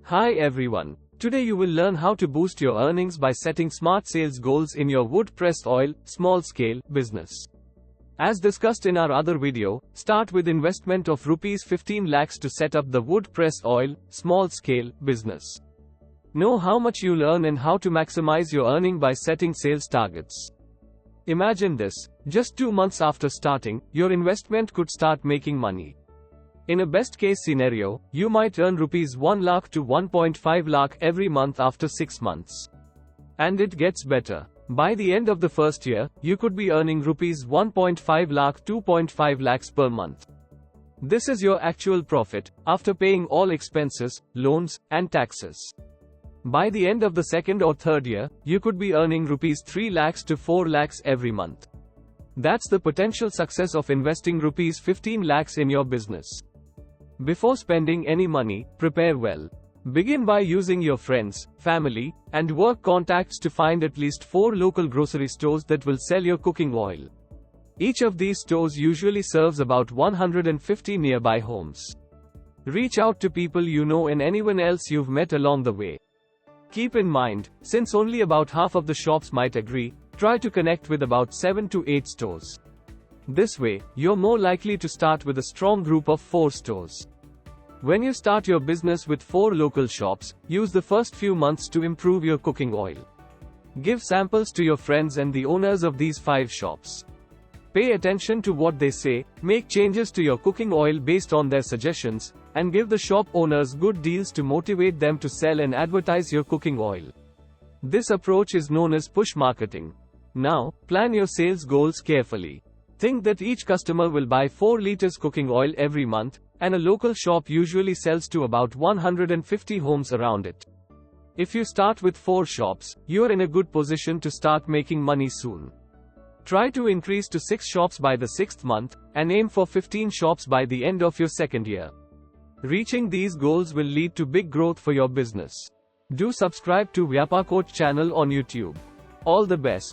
Hi everyone. Today you will learn how to boost your earnings by setting smart sales goals in your wood-pressed oil, small-scale business. As discussed in our other video, start with investment of rupees 15 lakhs to set up the wood-pressed oil, small-scale business. Know how much you'll earn and how to maximize your earning by setting sales targets. Imagine this, just 2 months after starting, your investment could start making money. In a best-case scenario, you might earn rupees 1 lakh to 1.5 lakh every month after 6 months. And it gets better. By the end of the first year, you could be earning rupees 1.5 lakh 2.5 lakhs per month. This is your actual profit, after paying all expenses, loans, and taxes. By the end of the second or third year, you could be earning rupees 3 lakhs to 4 lakhs every month. That's the potential success of investing rupees 15 lakhs in your business. Before spending any money, prepare well. Begin by using your friends, family, and work contacts to find at least 4 local grocery stores that will sell your cooking oil. Each of these stores usually serves about 150 nearby homes. Reach out to people you know and anyone else you've met along the way. Keep in mind, since only about half of the shops might agree, try to connect with about 7 to 8 stores. This way, you're more likely to start with a strong group of 4 stores. When you start your business with 4 local shops, use the first few months to improve your cooking oil. Give samples to your friends and the owners of these 5 shops. Pay attention to what they say, make changes to your cooking oil based on their suggestions, and give the shop owners good deals to motivate them to sell and advertise your cooking oil. This approach is known as push marketing. Now, plan your sales goals carefully. Think that each customer will buy 4 liters cooking oil every month, and a local shop usually sells to about 150 homes around it. If you start with 4 shops, you're in a good position to start making money soon. Try to increase to 6 shops by the 6th month, and aim for 15 shops by the end of your second year. Reaching these goals will lead to big growth for your business. Do subscribe to Vyapar Coach channel on YouTube. All the best.